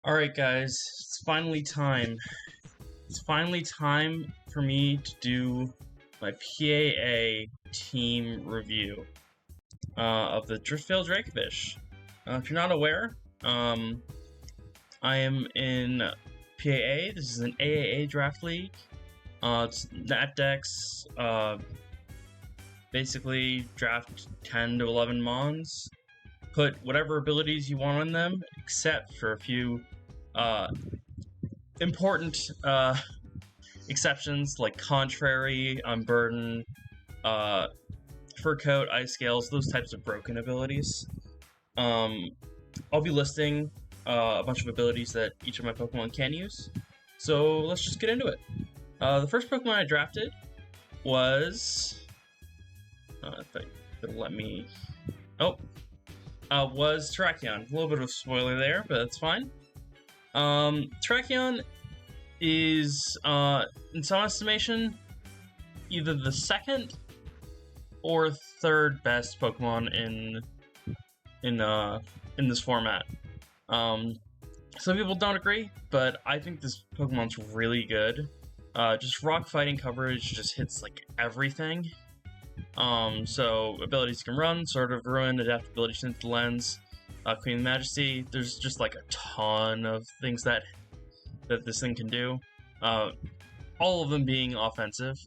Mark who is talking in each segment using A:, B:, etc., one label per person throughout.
A: Alright guys, it's finally time. It's finally time for me to do my PAA team review of the Driftveil Dracovish. If you're not aware, I am in PAA. This is an AAA draft league. It's Nat decks, basically draft 10 to 11 mons. Put whatever abilities you want on them, except for a few important exceptions like Contrary, Unburden, Fur Coat, Ice Scales, those types of broken abilities. I'll be listing a bunch of abilities that each of my Pokemon can use. So let's just get into it. The first Pokemon I drafted was... if it'll let me... was Terrakion. A little bit of a spoiler there, but that's fine. Terrakion is, in some estimation, either the second or third best Pokemon in this format. Some people don't agree, but I think this Pokemon's really good. Just rock fighting coverage just hits like everything. So abilities can run, Sword of Ruin, adaptability, Tinted Lens, Queen of Majesty. There's just like a ton of things that this thing can do. All of them being offensive.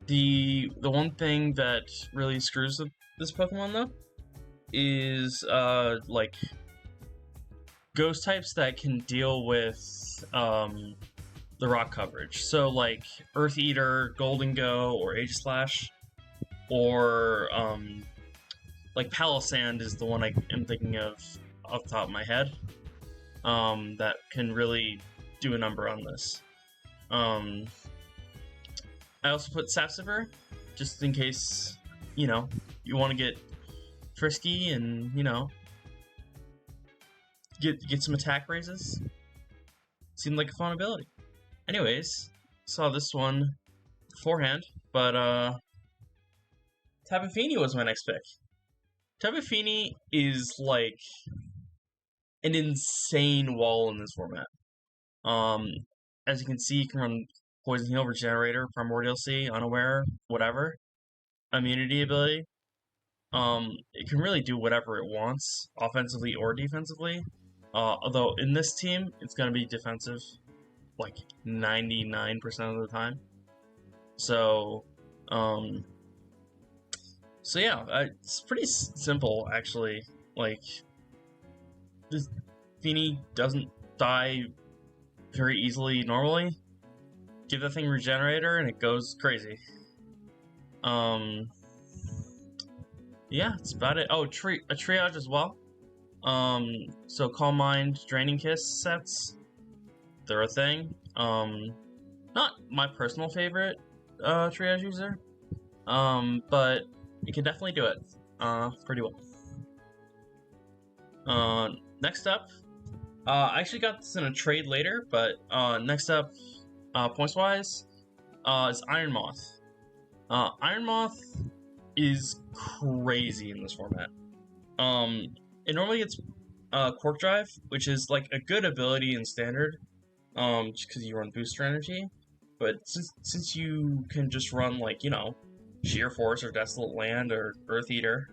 A: The one thing that really screws with this Pokemon though is like ghost types that can deal with the rock coverage. So like Earth Eater, Golden Go, or Aegislash, or like Palisand is the one I am thinking of off the top of my head. That can really do a number on this. I also put Sapsiver, just in case, you know, you want to get frisky and, you know, get some attack raises. Seemed like a fun ability. Anyways, saw this one beforehand, but Tapu Fini was my next pick. Tapu Fini is like an insane wall in this format. As you can see, you can run Poison Heal, Regenerator, Primordial Sea, Unaware, whatever. Immunity ability. It can really do whatever it wants, offensively or defensively. Although in this team, it's going to be defensive like 99% of the time. So yeah, it's pretty simple actually. Like, this Fini doesn't die very easily normally. Give that thing Regenerator and it goes crazy. Yeah, that's about it. Oh, a triage as well. So Calm Mind, Draining Kiss sets, they're a thing. Not my personal favorite triage user, but you can definitely do it pretty well. Next up, I actually got this in a trade later, but next up, points-wise, is Iron Moth. Iron Moth is crazy in this format. It normally gets Quark Drive, which is like a good ability in Standard, just because you run Booster Energy. But since you can just run, like, you know, Sheer Force or Desolate Land or Earth Eater,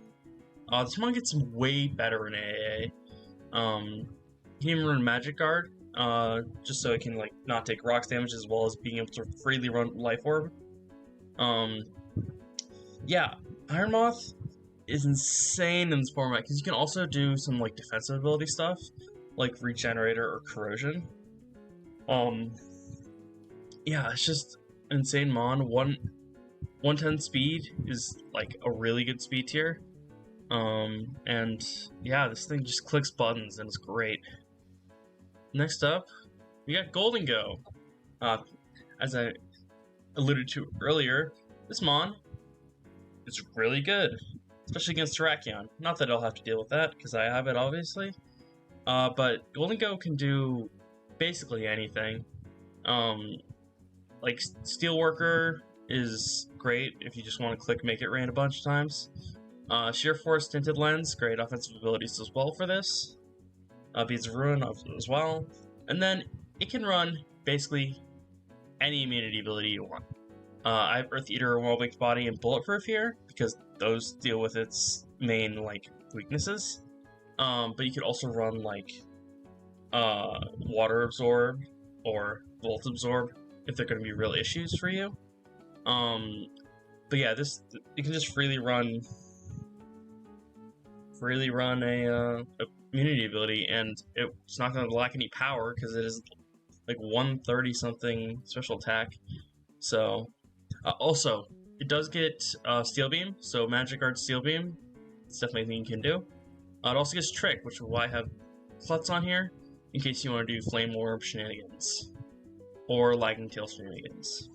A: this one gets way better in AAA. You can even run Magic Guard, just so it can like not take rocks damage, as well as being able to freely run Life Orb. Yeah, Iron Moth is insane in this format because you can also do some like defensive ability stuff, like Regenerator or Corrosion. Yeah, it's just an insane mon. 110 speed is like a really good speed tier. And yeah, this thing just clicks buttons and it's great. Next up, we got Golden Go. As I alluded to earlier, this mon is really good, especially against Terrakion. Not that I'll have to deal with that, because I have it, obviously. But Golden Go can do basically anything. Like, Steelworker is great if you just want to click Make It Rain a bunch of times. Sheer Force, Tinted Lens, great offensive abilities as well for this. beats Ruin as well, and then it can run basically any immunity ability you want. I have Earth Eater, Wall-Baked Body, and Bulletproof here because those deal with its main like weaknesses. But you could also run like Water Absorb or Volt Absorb if they're going to be real issues for you. But yeah, this you can just freely run a immunity ability, and it's not going to lack any power because it is like 130 something special attack. So also it does get Steel Beam, so Magic Guard Steel Beam. It's definitely a thing you can do. It also gets Trick, which is why I have Klutz on here in case you want to do Flame Orb shenanigans or Lagging Tail shenanigans.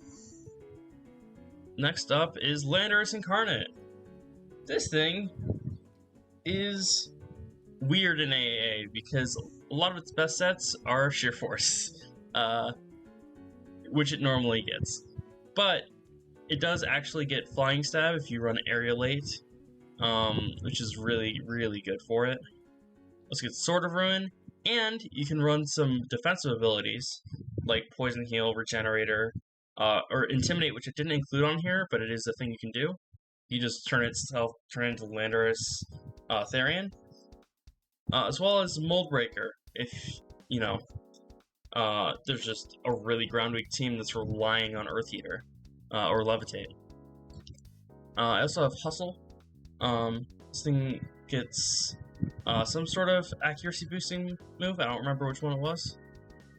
A: Next up is Landorus Incarnate. This thing is weird in AAA because a lot of its best sets are Sheer Force, which it normally gets. But it does actually get Flying Stab if you run Area Late, which is really, really good for it. Let's get Sword of Ruin, and you can run some defensive abilities like Poison Heal, Regenerator, or Intimidate, which it didn't include on here, but it is a thing you can do. You just turn it into Landorus Therian, as well as Mold Breaker if, you know, there's just a really ground weak team that's relying on Earth Eater, or Levitate. I also have Hustle. This thing gets some sort of accuracy boosting move. I don't remember which one it was,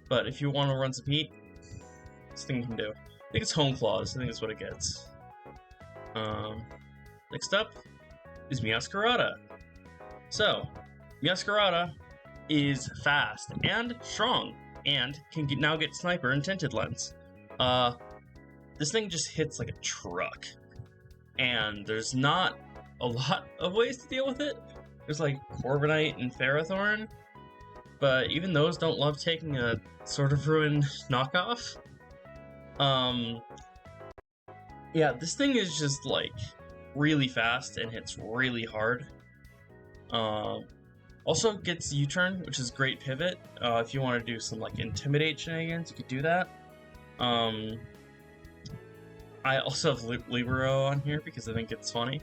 A: but if you want to run some heat, this thing can do. I think it's Home Claws. I think that's what it gets. Next up is Meowscarada. So, Meowscarada is fast and strong, and can now get Sniper and Tinted Lens. This thing just hits like a truck, and there's not a lot of ways to deal with it. There's like Corviknight and Ferrothorn, but even those don't love taking a Sword of Ruin knockoff. Yeah, this thing is just like really fast and hits really hard. Also gets U-turn, which is great pivot. If you want to do some like Intimidate shenanigans, you could do that. I also have Libero on here because I think it's funny.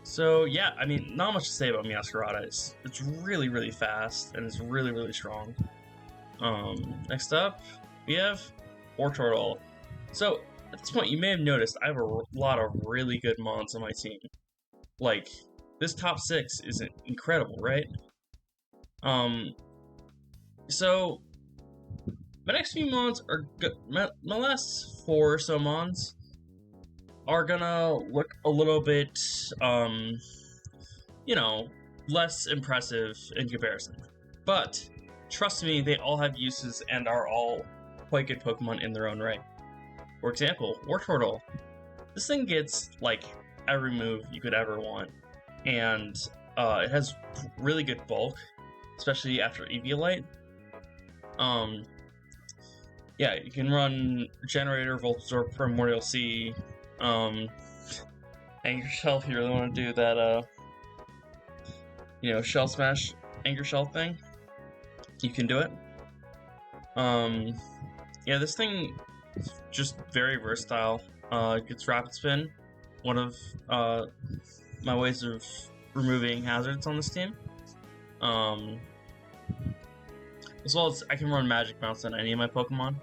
A: So yeah, I mean, not much to say about Meowscarada. It's really, really fast, and it's really, really strong. Next up, we have Wartortle. So, at this point, you may have noticed I have a lot of really good mons on my team. Like, this top 6 is incredible, right? So, my next few mons are good. My last 4 or so mons are gonna look a little bit, you know, less impressive in comparison. But, trust me, they all have uses and are all quite good Pokemon in their own right. For example, Wartortle. This thing gets, like, every move you could ever want. And it has really good bulk, especially after Eviolite. Yeah, you can run Regenerator, Volt Absorb, Primordial Sea, Anger Shell if you really want to do that, you know, Shell Smash Anger Shell thing. You can do it. Yeah, this thing is just very versatile. It gets Rapid Spin, one of my ways of removing hazards on this team. As well as I can run Magic Bounce on any of my Pokemon,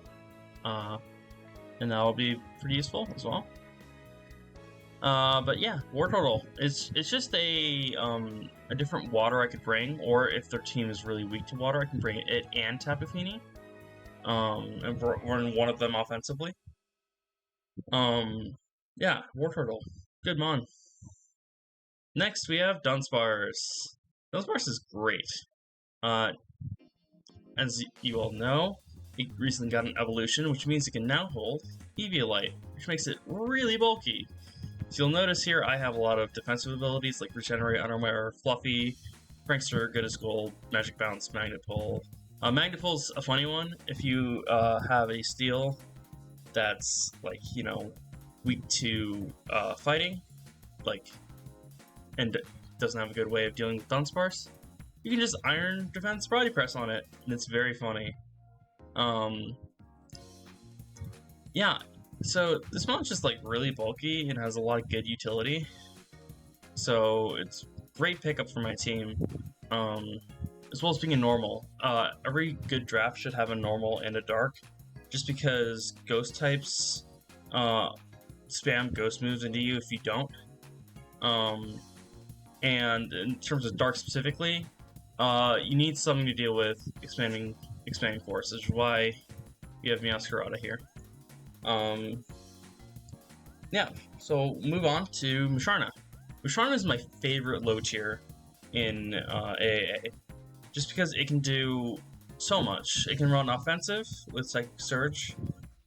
A: and that will be pretty useful as well. But yeah, Wartortle. It's just a different water I could bring, or if their team is really weak to water, I can bring it and Tapu Fini, and run one of them offensively. Yeah, Wartortle. Good mon. Next, we have Dunsparce. Dunsparce is great. As you all know, it recently got an evolution, which means it can now hold Eviolite, which makes it really bulky. So you'll notice here I have a lot of defensive abilities like Regenerate, Underwear, Fluffy, Prankster, Good as Gold, Magic Bounce, Magnet Pull. Magnet Pull's a funny one if you have a Steel that's, like, you know, weak to fighting, like, and doesn't have a good way of dealing with Dunsparce, you can just Iron Defense Body Press on it, and it's very funny. Yeah, so this mon's just like really bulky and has a lot of good utility. So it's great pickup for my team. As well as being a normal. Every good draft should have a normal and a dark, just because ghost types spam ghost moves into you if you don't. And in terms of dark specifically, you need something to deal with expanding force, which is why you have Meowscarada here. Yeah, so move on to Musharna. Musharna is my favorite low tier in AAA, just because it can do so much. It can run offensive with Psychic Surge,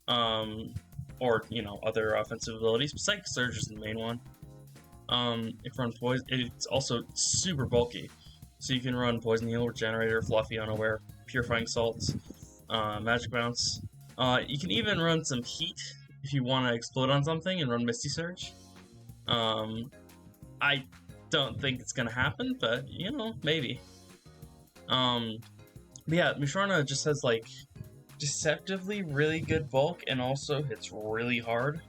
A: or other offensive abilities. But Psychic Surge is the main one. It can run poison. It's also super bulky, so you can run Poison Heal, Regenerator, Fluffy Unaware, Purifying Salts, Magic Bounce. You can even run some Heat if you want to explode on something and run Misty Surge. I don't think it's gonna happen, but maybe. But yeah, Musharna just has like deceptively really good bulk and also hits really hard.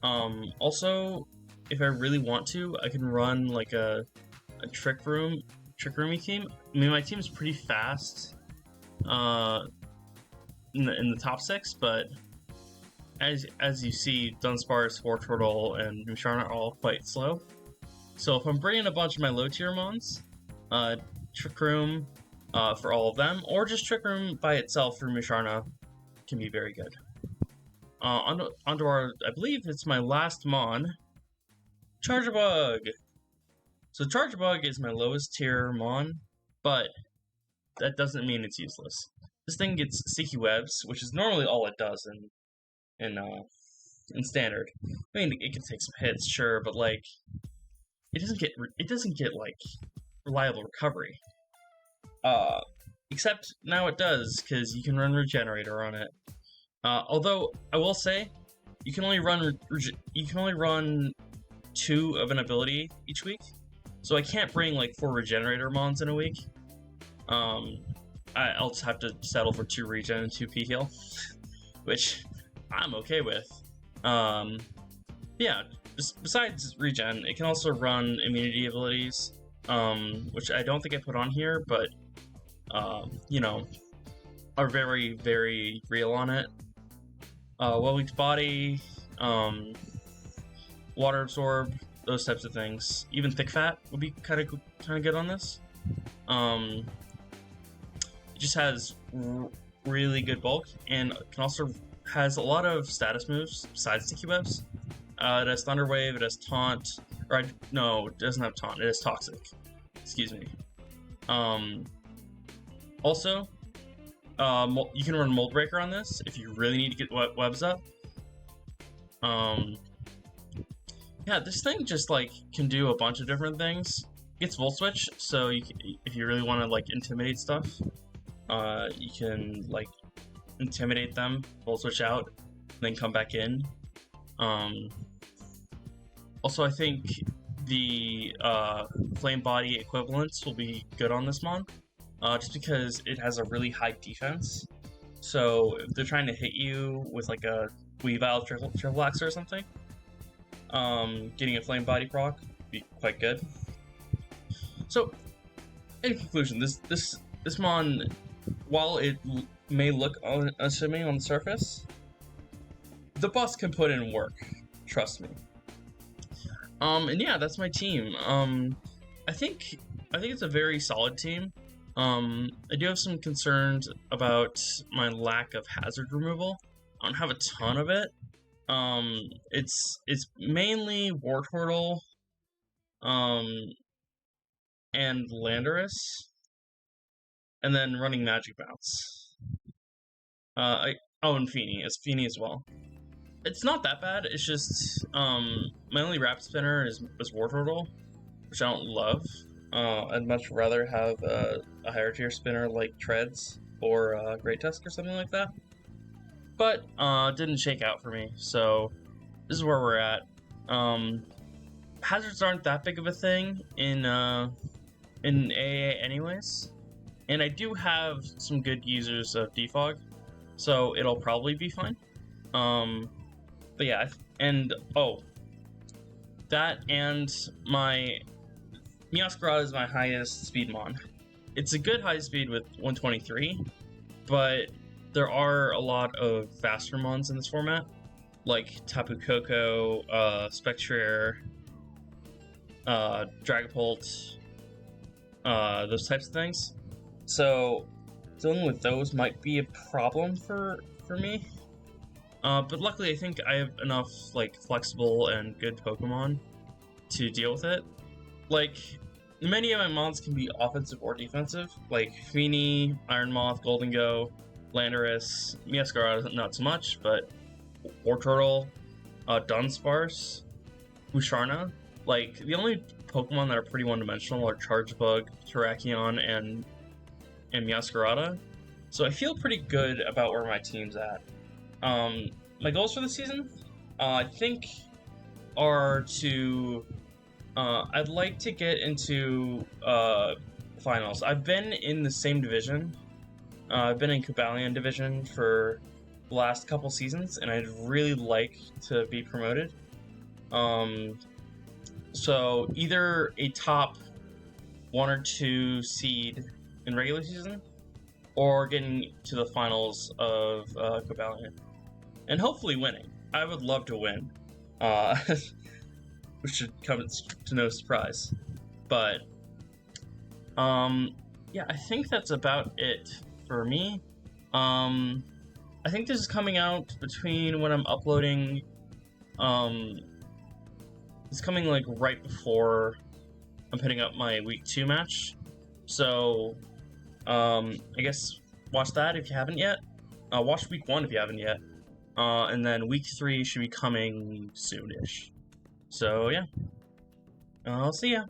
A: Also, if I really want to, I can run like a Trick Roomy team. I mean, my team is pretty fast in the top 6, but as you see, Dunsparce, Wartortle, and Musharna are all quite slow. So if I'm bringing a bunch of my low tier mons, Trick Room for all of them, or just Trick Room by itself for Musharna can be very good. Onto our, I believe it's my last mon, Charjabug. So Charjabug is my lowest tier mon, but that doesn't mean it's useless. This thing gets Sticky Webs, which is normally all it does in standard. I mean, it can take some hits, sure, but like it doesn't get like reliable recovery. Except now it does, because you can run Regenerator on it. Although I will say, you can only run 2 of an ability each week, so I can't bring like 4 Regenerator mons in a week. I'll just have to settle for 2 Regen and 2 P-Heal, which I'm okay with. Yeah, besides Regen, it can also run immunity abilities, which I don't think I put on here, but are very, very real on it. Well-Weaked Body, Water Absorb, those types of things. Even Thick Fat would be kind of good on this. It just has really good bulk, and can also has a lot of status moves besides Sticky Webs. It has Thunder Wave, it has Taunt, no, it doesn't have Taunt, it has Toxic. Excuse me. Also, you can run Mold Breaker on this if you really need to get webs up. Yeah, this thing just like can do a bunch of different things. It gets Volt Switch, so if you really want to like intimidate stuff, you can like intimidate them, Volt Switch out, and then come back in. Also, I think the Flame Body equivalents will be good on this mon. Just because it has a really high defense. So if they're trying to hit you with like a Weavile Triple Axe or something, getting a Flame Body proc would be quite good. So, in conclusion, this mon, while it may look unassuming on the surface, the boss can put in work. Trust me. And yeah, that's my team. I think it's a very solid team. I do have some concerns about my lack of hazard removal. I don't have a ton of it. It's mainly Wartortle, and Landorus, and then running Magic Bounce. And Feeny. It's Feeny as well. It's not that bad. It's just my only Rapid Spinner is Wartortle, which I don't love. I'd much rather have a higher tier spinner like Treads or Great Tusk or something like that. But didn't shake out for me, so this is where we're at. hazards aren't that big of a thing in AA anyways, and I do have some good users of defog, so it'll probably be fine. But yeah, and oh, that and my Meowscarada is my highest speed mon. It's a good high speed with 123, but there are a lot of faster mons in this format, like Tapu Koko, Spectrair, Dragapult, those types of things. So dealing with those might be a problem for me. But luckily I think I have enough like flexible and good Pokemon to deal with it. Like, many of my mons can be offensive or defensive, like Feeny, Iron Moth, Golden Go, Landorus, Meowscarada not so much, but Wartortle, Dunsparce, Usharna. Like, the only Pokemon that are pretty one-dimensional are Chargebug, Terrakion, and Meowscarada. So I feel pretty good about where my team's at. My goals for the season, I think, are to... I'd like to get into finals. I've been in the same division. I've been in Cobalion division for the last couple seasons, and I'd really like to be promoted. So either a top 1 or 2 seed in regular season, or getting to the finals of Cobalion, and hopefully winning. I would love to win, which should come to no surprise. But yeah, I think that's about it for me. I think this is coming out between when I'm uploading. It's coming like right before I'm putting up my week 2 match. So I guess watch that if you haven't yet. Watch week 1 if you haven't yet. And then week 3 should be coming soonish. So yeah, I'll see ya.